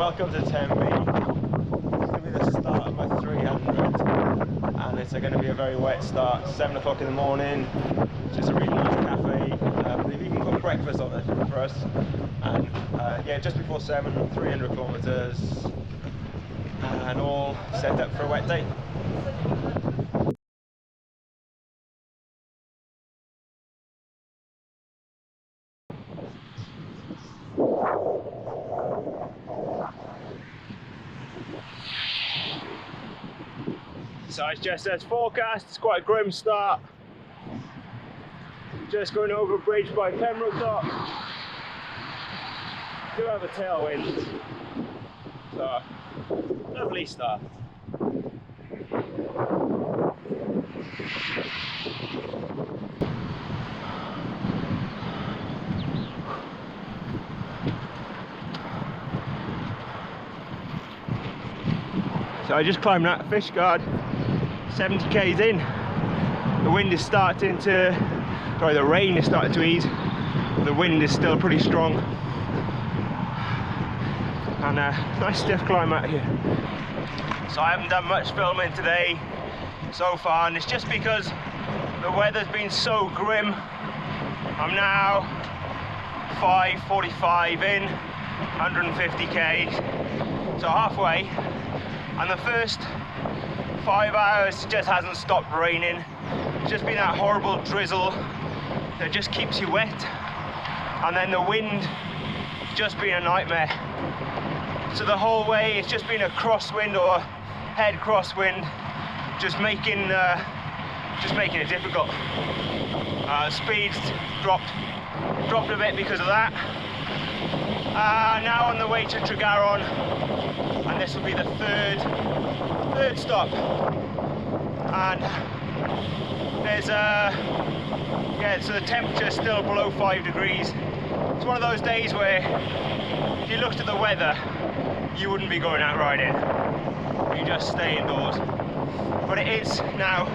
welcome to Tenby. It's going to be the start of my 300 and it's going to be a very wet start. 7 o'clock in the morning, just a really nice cafe. They've even got breakfast on it for us. And yeah, just before 7, 300 kilometres and all set up for a wet day. So it's just as forecast, it's quite a grim start. Just going over a bridge by Pembroke Dock. Do have a tailwind, so lovely start. So I just climbed that fish guard, 70 k's in. The wind is starting to, sorry, the rain is starting to ease. The wind is still pretty strong. And a nice stiff climb out here. So I haven't done much filming today so far, and it's just because the weather's been so grim. I'm now 5:45 in, 150 k's, so halfway. And the first 5 hours just hasn't stopped raining. It's just been that horrible drizzle that just keeps you wet. And then the wind just been a nightmare. So the whole way it's just been a crosswind or head crosswind, just making it difficult. Speeds dropped a bit because of that. Now on the way to Tregaron, and this will be the third stop. And there's so the temperature's still below 5 degrees. It's one of those days where if you looked at the weather, you wouldn't be going out riding. You just stay indoors. But it is now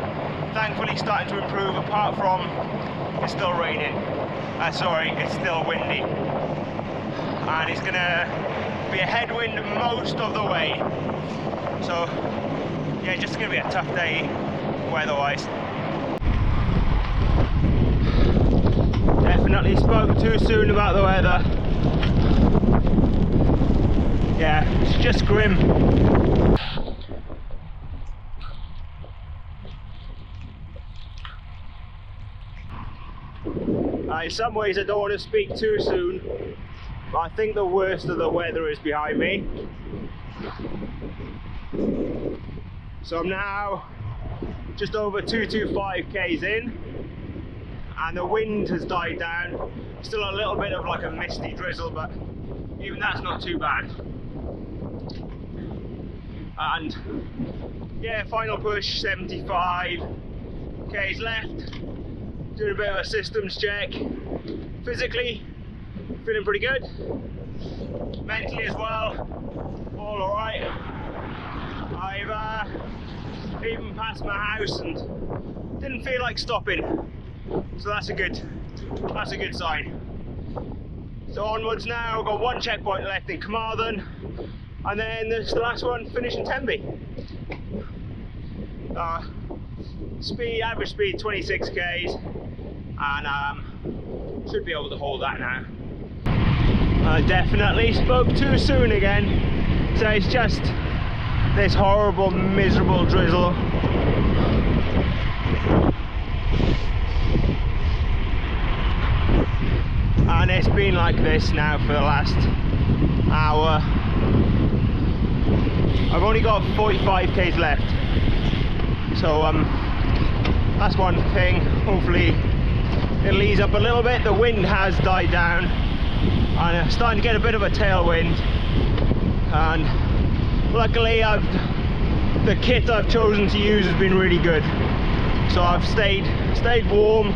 thankfully starting to improve, apart from it's still raining. Sorry, it's still windy. And it's gonna be a headwind most of the way. So yeah, just gonna be a tough day weather-wise. Definitely spoke too soon about the weather. Yeah, it's just grim. In some ways I don't want to speak too soon, but I think the worst of the weather is behind me. So I'm now just over 225 k's in, and the wind has died down. Still a little bit of like a misty drizzle, but even that's not too bad. And yeah, final push, 75 k's left. Doing a bit of a systems check. Physically, feeling pretty good. Mentally as well, all alright. I've even passed my house and didn't feel like stopping. So that's a good sign. So onwards now, I've got one checkpoint left in Carmarthen, and then there's the last one, finishing Tenby. Average speed 26 k's, and should be able to hold that now. I definitely spoke too soon again, so it's just this horrible, miserable drizzle. And it's been like this now for the last hour. I've only got 45 k's left, so that's one thing. Hopefully it'll ease up a little bit. The wind has died down and I'm starting to get a bit of a tailwind, and luckily the kit I've chosen to use has been really good, so I've stayed warm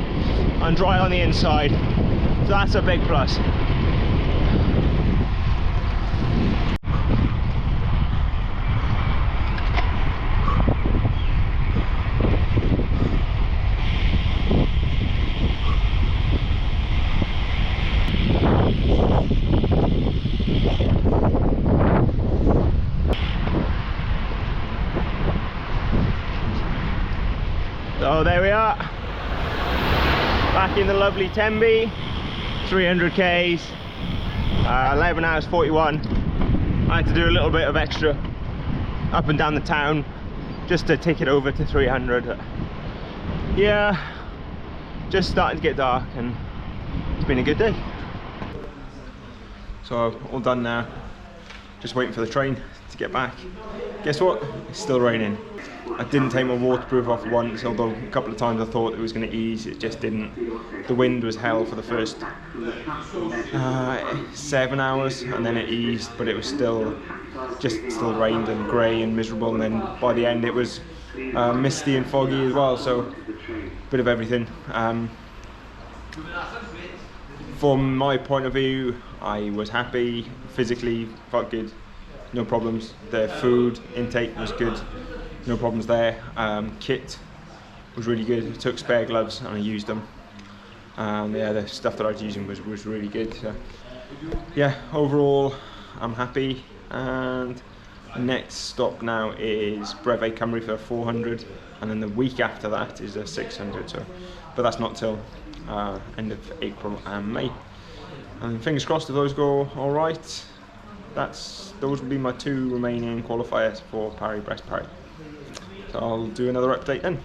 and dry on the inside, so that's a big plus. in the lovely Tenby, 300 Ks, 11 hours 41. I had to do a little bit of extra up and down the town just to take it over to 300. Yeah, just starting to get dark and it's been a good day. So all done now, just waiting for the train to get back. Guess what? It's still raining. I didn't take my waterproof off once, although a couple of times I thought it was going to ease, it just didn't. The wind was hell for the first 7 hours and then it eased, but it was still rained and grey and miserable, and then by the end it was misty and foggy as well, so a bit of everything. From my point of view, I was happy, physically felt good, no problems. The food intake was good, no problems there. Kit was really good. I took spare gloves and I used them. Yeah, the stuff that I was using was really good. So, yeah, overall I'm happy. And the next stop now is Brevet Cymru for 400, and then the week after that is a 600. So, but that's not till end of April and May. And fingers crossed if those go all right. Those will be my 2 remaining qualifiers for Paris-Brest-Paris. So I'll do another update then.